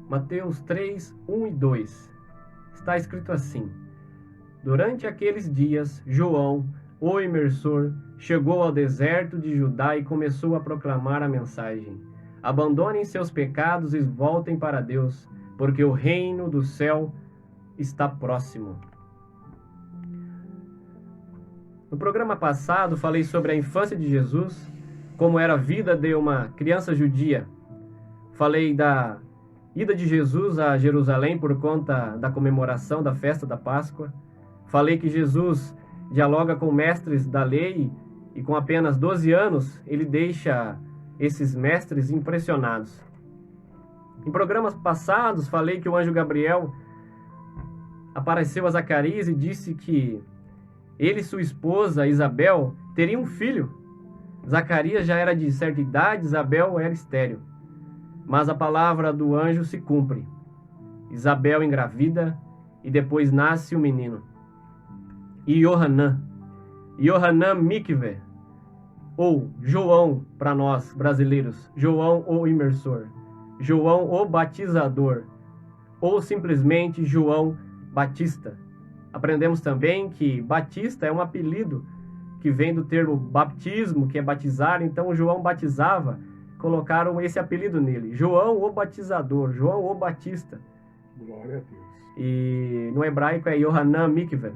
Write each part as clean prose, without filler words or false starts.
Mateus 3, 1 e 2. Está escrito assim: Durante aqueles dias, João, o imersor, chegou ao deserto de Judá e começou a proclamar a mensagem: Abandonem seus pecados e voltem para Deus, porque o reino do céu está próximo. No programa passado, falei sobre a infância de Jesus, como era a vida de uma criança judia. Falei da ida de Jesus a Jerusalém por conta da comemoração da festa da Páscoa. Falei que Jesus dialoga com mestres da lei e com apenas 12 anos ele deixa esses mestres impressionados. Em programas passados, falei que o anjo Gabriel apareceu a Zacarias e disse que ele e sua esposa Isabel teriam um filho. Zacarias já era de certa idade, Isabel era estéril. Mas a palavra do anjo se cumpre. Isabel engravida e depois nasce o menino. E Yohanan Mikve, ou João para nós brasileiros, João o imersor, João o batizador, ou simplesmente João Batista. Aprendemos também que Batista é um apelido que vem do termo baptismo, que é batizar. Então João batizava, colocaram esse apelido nele, João o Batizador, João o Batista. Glória a Deus. E no hebraico é Yohanan Mikve.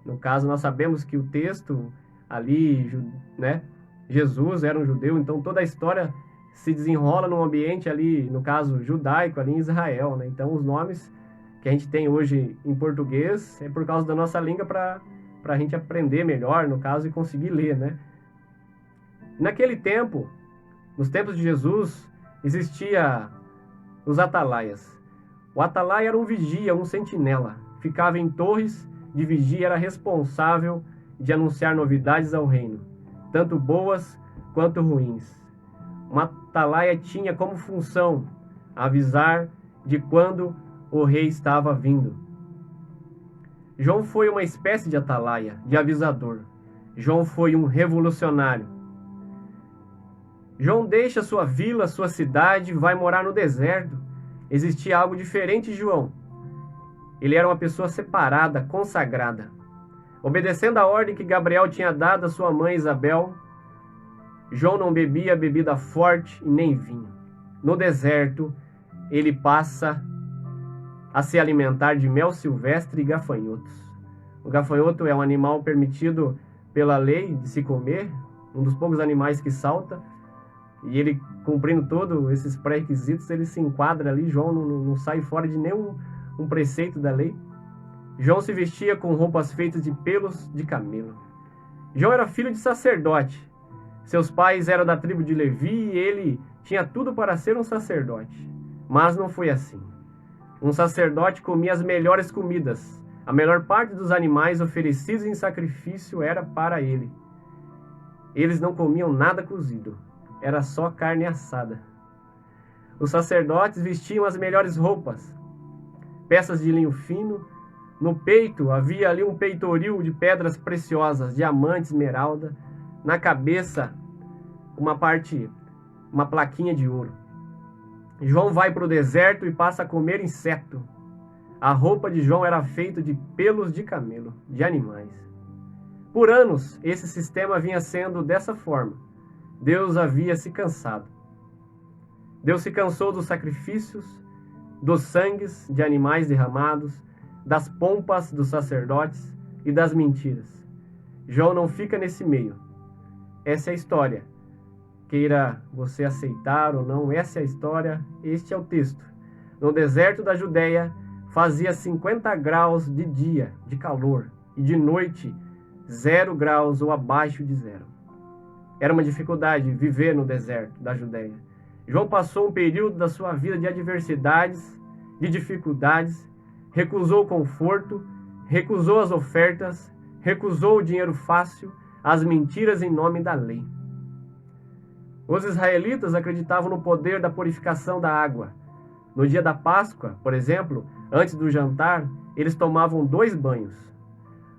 No caso, nós sabemos que o texto ali, né, Jesus era um judeu, então toda a história se desenrola num ambiente ali, no caso judaico, ali em Israel, né? Então os nomes que a gente tem hoje em português é por causa da nossa língua para a gente aprender melhor, no caso, e conseguir ler, né? Naquele tempo, nos tempos de Jesus, existia os atalaias. O atalaia era um vigia, um sentinela. Ficava em torres de vigia, era responsável de anunciar novidades ao reino, tanto boas quanto ruins. Uma atalaia tinha como função avisar de quando o rei estava vindo. João foi uma espécie de atalaia, de avisador. João foi um revolucionário. João deixa sua vila, sua cidade, vai morar no deserto. Existia algo diferente de João. Ele era uma pessoa separada, consagrada. Obedecendo a ordem que Gabriel tinha dado à sua mãe Isabel, João não bebia bebida forte e nem vinho. No deserto, ele passa a se alimentar de mel silvestre e gafanhotos. O gafanhoto é um animal permitido pela lei de se comer, um dos poucos animais que salta. E ele, cumprindo todos esses pré-requisitos, ele se enquadra ali. João não sai fora de nenhum preceito da lei. João se vestia com roupas feitas de pelos de camelo. João era filho de sacerdote. Seus pais eram da tribo de Levi e ele tinha tudo para ser um sacerdote. Mas não foi assim. Um sacerdote comia as melhores comidas. A melhor parte dos animais oferecidos em sacrifício era para ele. Eles não comiam nada cozido. Era só carne assada. Os sacerdotes vestiam as melhores roupas, peças de linho fino. No peito havia ali um peitoril de pedras preciosas, diamante, esmeralda. Na cabeça, uma plaquinha de ouro. João vai para o deserto e passa a comer inseto. A roupa de João era feita de pelos de camelo, de animais. Por anos, esse sistema vinha sendo dessa forma. Deus havia se cansado. Deus se cansou dos sacrifícios, dos sangues de animais derramados, das pompas dos sacerdotes e das mentiras. João não fica nesse meio. Essa é a história. Queira você aceitar ou não, essa é a história, este é o texto. No deserto da Judéia, fazia 50 graus de dia, de calor, e de noite, 0 graus ou abaixo de 0. Era uma dificuldade viver no deserto da Judéia. João passou um período da sua vida de adversidades, de dificuldades, recusou o conforto, recusou as ofertas, recusou o dinheiro fácil, as mentiras em nome da lei. Os israelitas acreditavam no poder da purificação da água. No dia da Páscoa, por exemplo, antes do jantar, eles tomavam 2 banhos.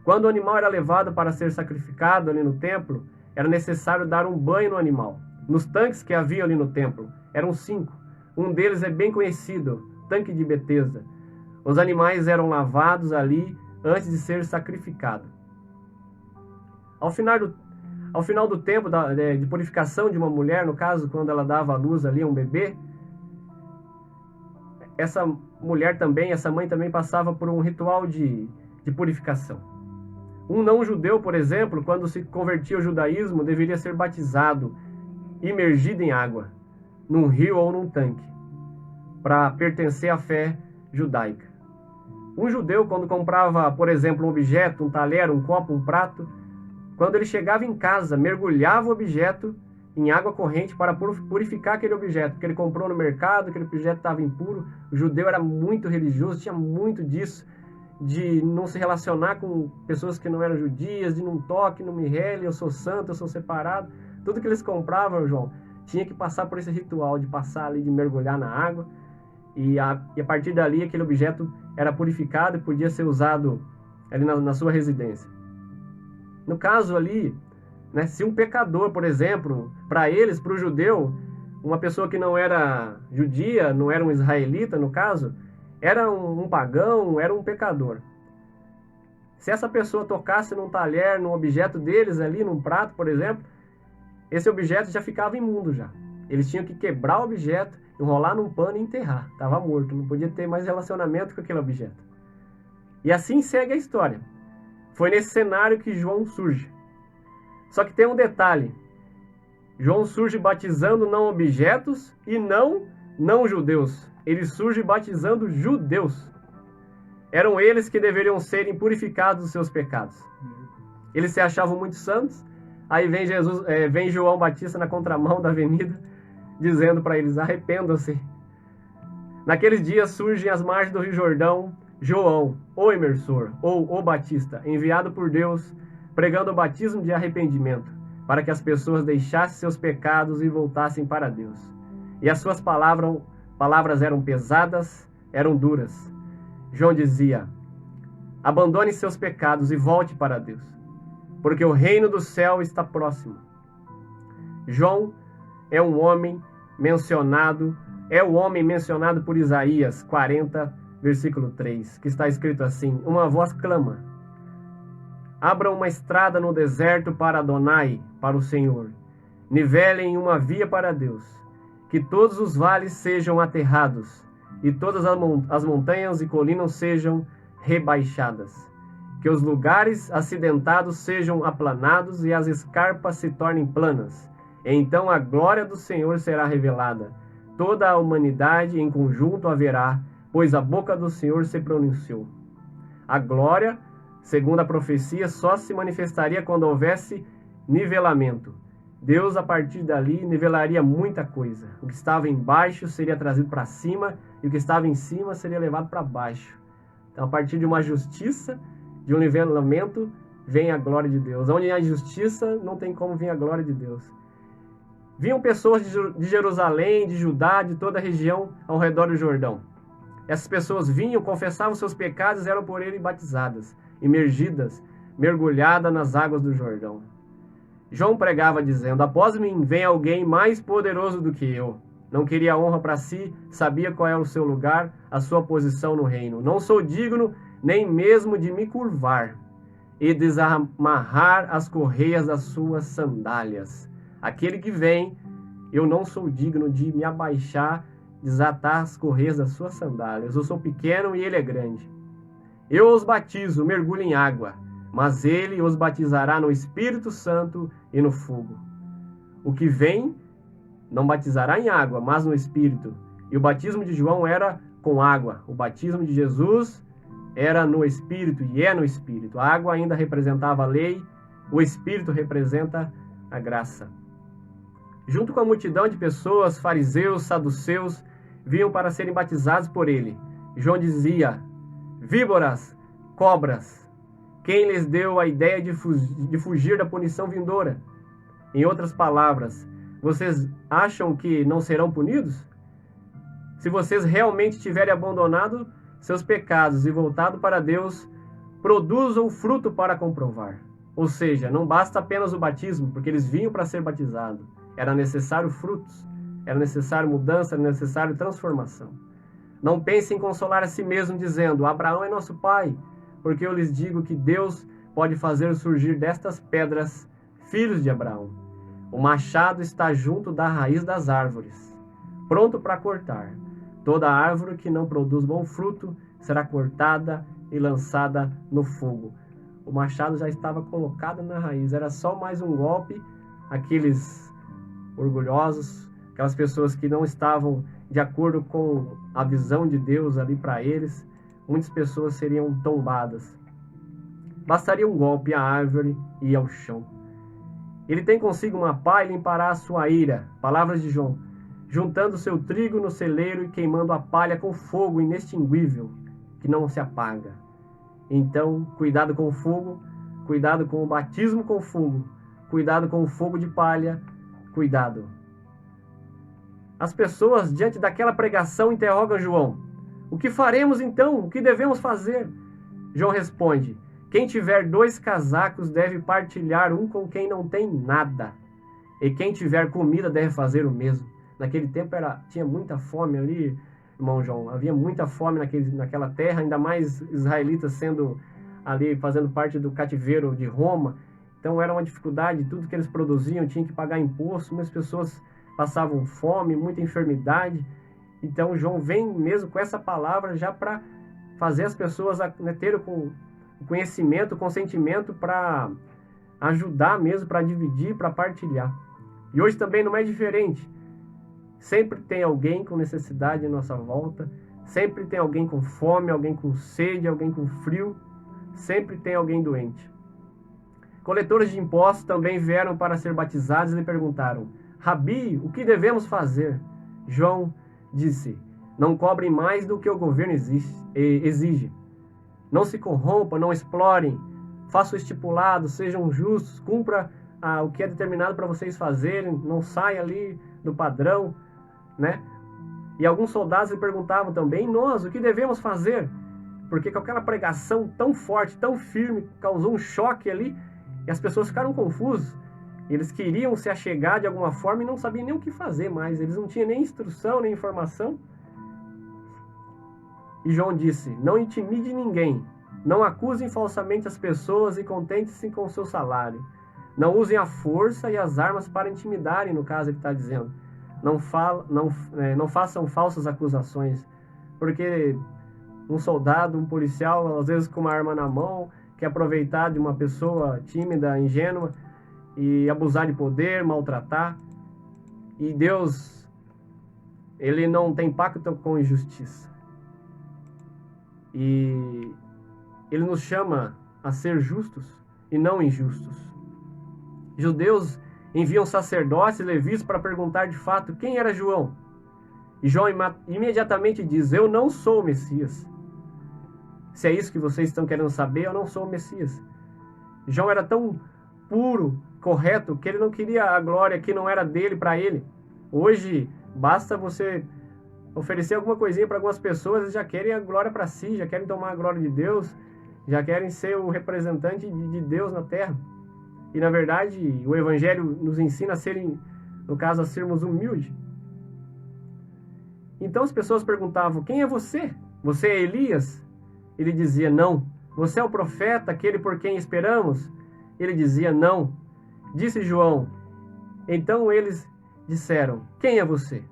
Quando o animal era levado para ser sacrificado ali no templo, era necessário dar um banho no animal. Nos tanques que havia ali no templo, eram 5. Um deles é bem conhecido, Tanque de Betesda. Os animais eram lavados ali antes de ser sacrificado. Ao final do tempo de purificação de uma mulher, no caso, quando ela dava à luz ali a um bebê, essa mãe também passava por um ritual de purificação. Um não-judeu, por exemplo, quando se convertia ao judaísmo, deveria ser batizado, imergido em água, num rio ou num tanque, para pertencer à fé judaica. Um judeu, quando comprava, por exemplo, um objeto, um talher, um copo, um prato, quando ele chegava em casa, mergulhava o objeto em água corrente para purificar aquele objeto, porque ele comprou no mercado, aquele objeto estava impuro. O judeu era muito religioso, tinha muito disso, de não se relacionar com pessoas que não eram judias, de não toque, não me rele, eu sou santo, eu sou separado. Tudo que eles compravam, João, tinha que passar por esse ritual de passar ali, de mergulhar na água, e a partir dali aquele objeto era purificado e podia ser usado ali na sua residência. No caso ali, né, se um pecador, por exemplo, para eles, para o judeu, uma pessoa que não era judia, não era um israelita, no caso, era um pagão, era um pecador. Se essa pessoa tocasse num talher, num objeto deles ali, num prato, por exemplo, esse objeto já ficava imundo já. Eles tinham que quebrar o objeto, enrolar num pano e enterrar. Estava morto, não podia ter mais relacionamento com aquele objeto. E assim segue a história. Foi nesse cenário que João surge. Só que tem um detalhe. João surge batizando não objetos e não judeus. Ele surge batizando judeus. Eram eles que deveriam serem purificados dos seus pecados. Eles se achavam muito santos. Aí vem João Batista na contramão da avenida, dizendo para eles: arrependam-se. Naqueles dias surgem às margens do Rio Jordão João, o imersor, ou o Batista, enviado por Deus, pregando o batismo de arrependimento, para que as pessoas deixassem seus pecados e voltassem para Deus. E as suas palavras eram pesadas, eram duras. João dizia: abandone seus pecados e volte para Deus, porque o reino do céu está próximo. João é o homem mencionado por Isaías 40, versículo 3, que está escrito assim: uma voz clama, abram uma estrada no deserto para Adonai, para o Senhor, nivelem uma via para Deus, que todos os vales sejam aterrados, e todas as montanhas e colinas sejam rebaixadas, que os lugares acidentados sejam aplanados e as escarpas se tornem planas. Então a glória do Senhor será revelada, toda a humanidade em conjunto a verá, pois a boca do Senhor se pronunciou. A glória, segundo a profecia, só se manifestaria quando houvesse nivelamento. Deus, a partir dali, nivelaria muita coisa. O que estava embaixo seria trazido para cima, e o que estava em cima seria levado para baixo. Então, a partir de uma justiça, de um nivelamento, vem a glória de Deus. Onde há justiça, não tem como vir a glória de Deus. Vinham pessoas de Jerusalém, de Judá, de toda a região ao redor do Jordão. Essas pessoas vinham, confessavam seus pecados e eram por ele batizadas, imergidas, mergulhadas nas águas do Jordão. João pregava dizendo: após mim vem alguém mais poderoso do que eu. Não queria honra para si, sabia qual era o seu lugar, a sua posição no reino. Não sou digno nem mesmo de me curvar e desamarrar as correias das suas sandálias. Aquele que vem, eu não sou digno de me abaixar, desatar as correias das suas sandálias. Eu sou pequeno e ele é grande. Eu os batizo, mergulho em água, mas ele os batizará no Espírito Santo e no fogo. O que vem não batizará em água, mas no Espírito. E o batismo de João era com água. O batismo de Jesus era no Espírito e é no Espírito. A água ainda representava a lei, o Espírito representa a graça. Junto com a multidão de pessoas, fariseus, saduceus, vinham para serem batizados por ele. João dizia: víboras, cobras, quem lhes deu a ideia de fugir da punição vindoura? Em outras palavras, vocês acham que não serão punidos? Se vocês realmente tiverem abandonado seus pecados e voltado para Deus, produzam fruto para comprovar. Ou seja, não basta apenas o batismo, porque eles vinham para ser batizados. Era necessário frutos. Era necessário mudança, era necessário transformação. Não pense em consolar a si mesmo dizendo: Abraão é nosso pai, porque eu lhes digo que Deus pode fazer surgir destas pedras filhos de Abraão. O machado está junto da raiz das árvores, pronto para cortar. Toda árvore que não produz bom fruto será cortada e lançada no fogo. O machado já estava colocado na raiz, era só mais um golpe. Aqueles orgulhosos, aquelas pessoas que não estavam de acordo com a visão de Deus ali para eles, muitas pessoas seriam tombadas. Bastaria um golpe, a árvore ia ao chão. Ele tem consigo uma pá e limpará a sua ira. Palavras de João. Juntando seu trigo no celeiro e queimando a palha com fogo inextinguível, que não se apaga. Então, cuidado com o fogo, cuidado com o batismo com fogo, cuidado com o fogo de palha, cuidado. As pessoas, diante daquela pregação, interrogam João: o que faremos então? O que devemos fazer? João responde: quem tiver 2 casacos deve partilhar um com quem não tem nada. E quem tiver comida deve fazer o mesmo. Naquele tempo tinha muita fome ali, irmão João. Havia muita fome naquela terra, ainda mais israelitas sendo ali, fazendo parte do cativeiro de Roma. Então era uma dificuldade, tudo que eles produziam tinha que pagar imposto, muitas pessoas passavam fome, muita enfermidade. Então João vem mesmo com essa palavra já para fazer as pessoas terem conhecimento, consentimento para ajudar mesmo, para dividir, para partilhar. E hoje também não é diferente. Sempre tem alguém com necessidade em nossa volta, sempre tem alguém com fome, alguém com sede, alguém com frio, sempre tem alguém doente. Coletores de impostos também vieram para ser batizados e lhe perguntaram: Rabi, o que devemos fazer? João disse: não cobrem mais do que o governo exige. Não se corrompam, não explorem, façam o estipulado, sejam justos, cumpra o que é determinado para vocês fazerem, não saia ali do padrão, né? E alguns soldados lhe perguntavam também: nós, o que devemos fazer? Porque com aquela pregação tão forte, tão firme, causou um choque ali, e as pessoas ficaram confusas. Eles queriam se achegar de alguma forma e não sabiam nem o que fazer mais, eles não tinham nem instrução, nem informação. E João disse: não intimide ninguém, não acusem falsamente as pessoas e contente-se com o seu salário. Não usem a força e as armas para intimidarem, no caso ele está dizendo. Não façam falsas acusações, porque um soldado, um policial, às vezes com uma arma na mão, quer aproveitar de uma pessoa tímida, ingênua, e abusar de poder, maltratar. E Deus, ele não tem pacto com injustiça. E ele nos chama a ser justos e não injustos. Judeus enviam sacerdotes e levitas para perguntar de fato quem era João. E João imediatamente diz: eu não sou o Messias. Se é isso que vocês estão querendo saber, eu não sou o Messias. João era tão puro, correto, que ele não queria a glória que não era dele para ele. Hoje, basta você oferecer alguma coisinha para algumas pessoas, eles já querem a glória para si, já querem tomar a glória de Deus, já querem ser o representante de Deus na terra. E na verdade, o Evangelho nos ensina a serem, no caso, a sermos humildes. Então as pessoas perguntavam: quem é você? Você é Elias? Ele dizia: não. Você é o profeta, aquele por quem esperamos? Ele dizia: não. Disse João. Então eles disseram: quem é você?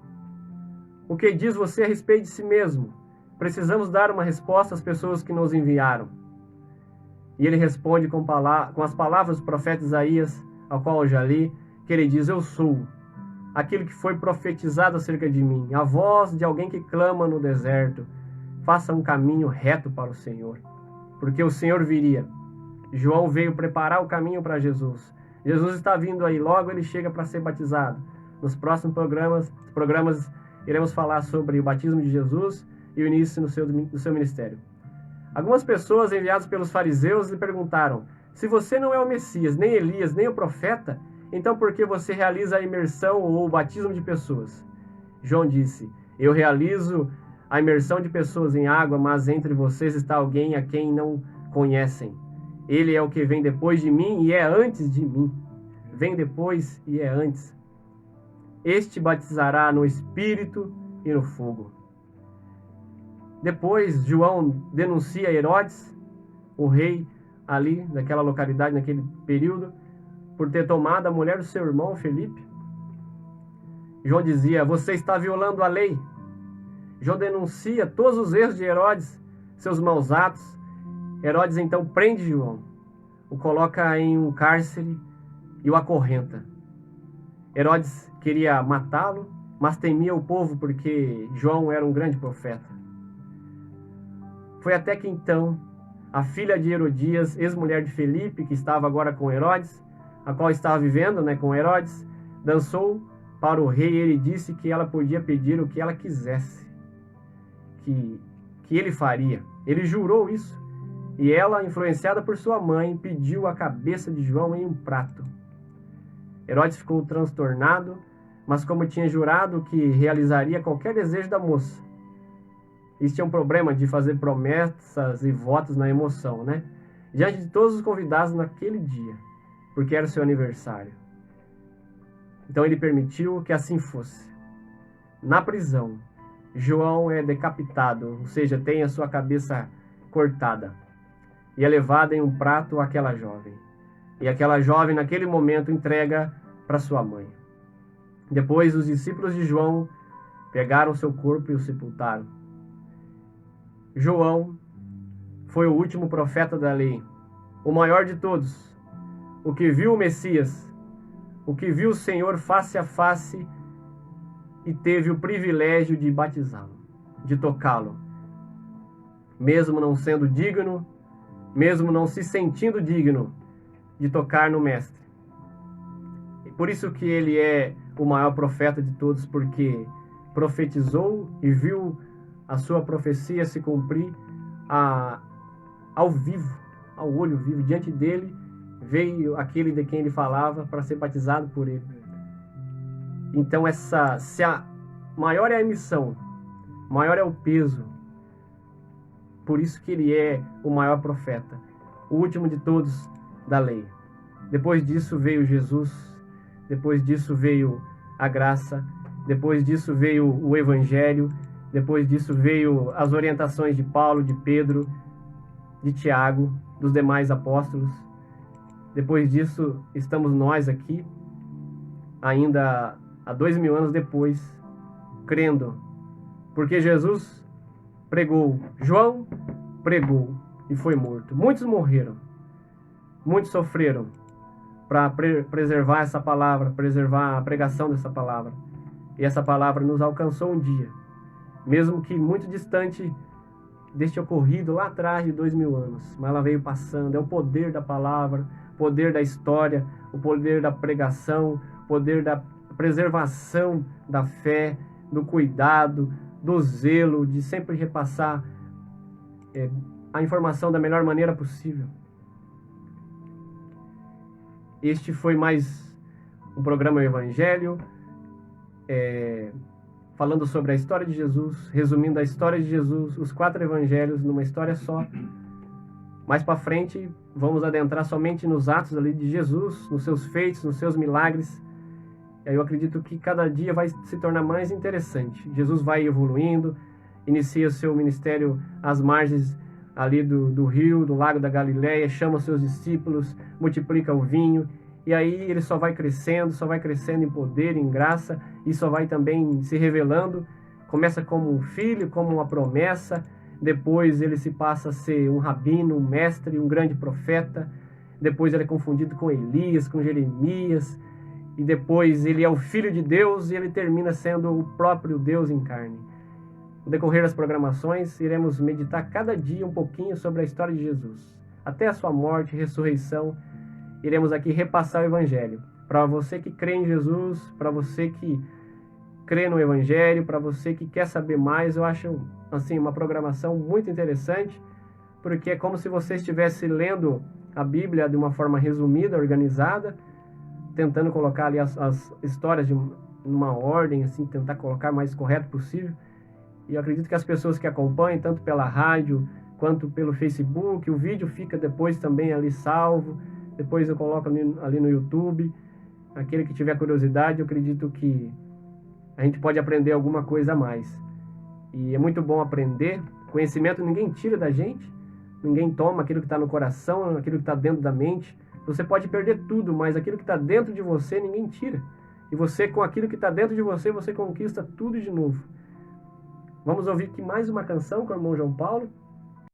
O que diz você a respeito de si mesmo? Precisamos dar uma resposta às pessoas que nos enviaram. E ele responde com as palavras do profeta Isaías, ao qual eu já li, que ele diz: eu sou aquilo que foi profetizado acerca de mim, a voz de alguém que clama no deserto: faça um caminho reto para o Senhor, porque o Senhor viria. João veio preparar o caminho para Jesus. Jesus está vindo aí, logo ele chega para ser batizado. Nos próximos programas iremos falar sobre o batismo de Jesus e o início do seu ministério. Algumas pessoas enviadas pelos fariseus lhe perguntaram: se você não é o Messias, nem Elias, nem o profeta, então por que você realiza a imersão ou o batismo de pessoas? João disse: eu realizo a imersão de pessoas em água, mas entre vocês está alguém a quem não conhecem. Ele é o que vem depois de mim e é antes de mim. Vem depois e é antes. este batizará no Espírito e no fogo. Depois, João denuncia Herodes, o rei ali daquela localidade, naquele período, por ter tomado a mulher do seu irmão Felipe. João dizia: você está violando a lei. João denuncia todos os erros de Herodes, seus maus atos. Herodes então prende João, o coloca em um cárcere e o acorrenta. Herodes queria matá-lo, mas temia o povo porque João era um grande profeta. Foi até que então a filha de Herodias, ex-mulher de Felipe, que estava agora com Herodes, a qual estava vivendo, com Herodes, dançou para o rei e ele disse que ela podia pedir o que ela quisesse, que ele faria. Ele jurou isso. E ela, influenciada por sua mãe, pediu a cabeça de João em um prato. Herodes ficou transtornado, mas como tinha jurado que realizaria qualquer desejo da moça. Isso tinha um problema de fazer promessas e votos na emoção, diante de todos os convidados naquele dia, porque era o seu aniversário. Então ele permitiu que assim fosse. Na prisão, João é decapitado, ou seja, tem a sua cabeça cortada, e é levada em um prato àquela jovem. E aquela jovem, naquele momento, entrega para sua mãe. Depois, os discípulos de João pegaram seu corpo e o sepultaram. João foi o último profeta da lei, o maior de todos, o que viu o Messias, o que viu o Senhor face a face e teve o privilégio de batizá-lo, de tocá-lo, mesmo não sendo digno, mesmo não se sentindo digno de tocar no Mestre. E por isso que ele é o maior profeta de todos, porque profetizou e viu a sua profecia se cumprir ao vivo, ao olho vivo. Diante dele veio aquele de quem ele falava para ser batizado por ele. Então, maior é a missão, maior é o peso. Por isso que ele é o maior profeta, o último de todos da lei. Depois disso veio Jesus, depois disso veio a graça, depois disso veio o Evangelho, depois disso veio as orientações de Paulo, de Pedro, de Tiago, dos demais apóstolos. Depois disso estamos nós aqui, ainda há 2000 anos depois, crendo, porque Jesus pregou, João pregou e foi morto. Muitos morreram, muitos sofreram para preservar essa palavra, preservar a pregação dessa palavra. E essa palavra nos alcançou um dia, mesmo que muito distante deste ocorrido lá atrás de 2000 anos, mas ela veio passando. É o poder da palavra, o poder da história, o poder da pregação, o poder da preservação da fé, do cuidado, do zelo, de sempre repassar a informação da melhor maneira possível. Este foi mais um programa Evangelho, falando sobre a história de Jesus, resumindo a história de Jesus, os 4 evangelhos numa história só. Mais para frente, vamos adentrar somente nos atos ali de Jesus, nos seus feitos, nos seus milagres. E aí eu acredito que cada dia vai se tornar mais interessante. Jesus vai evoluindo, inicia seu ministério às margens ali do rio, do lago da Galileia, chama os seus discípulos, multiplica o vinho, e aí ele só vai crescendo em poder, em graça, e só vai também se revelando. Começa como um filho, como uma promessa, depois ele se passa a ser um rabino, um mestre, um grande profeta, depois ele é confundido com Elias, com Jeremias, e depois ele é o Filho de Deus e ele termina sendo o próprio Deus em carne. No decorrer das programações, iremos meditar cada dia um pouquinho sobre a história de Jesus. Até a sua morte e ressurreição, iremos aqui repassar o Evangelho. Para você que crê em Jesus, para você que crê no Evangelho, para você que quer saber mais, eu acho assim, uma programação muito interessante, porque é como se você estivesse lendo a Bíblia de uma forma resumida, organizada, tentando colocar ali as histórias de uma ordem, assim, tentar colocar o mais correto possível. E eu acredito que as pessoas que acompanham, tanto pela rádio quanto pelo Facebook, o vídeo fica depois também ali salvo, depois eu coloco ali no YouTube. Aquele que tiver curiosidade, eu acredito que a gente pode aprender alguma coisa a mais. E é muito bom aprender. Conhecimento ninguém tira da gente, ninguém toma aquilo que está no coração, aquilo que está dentro da mente. Você pode perder tudo, mas aquilo que está dentro de você ninguém tira. E você, com aquilo que está dentro de você, você conquista tudo de novo. Vamos ouvir aqui mais uma canção com o irmão João Paulo.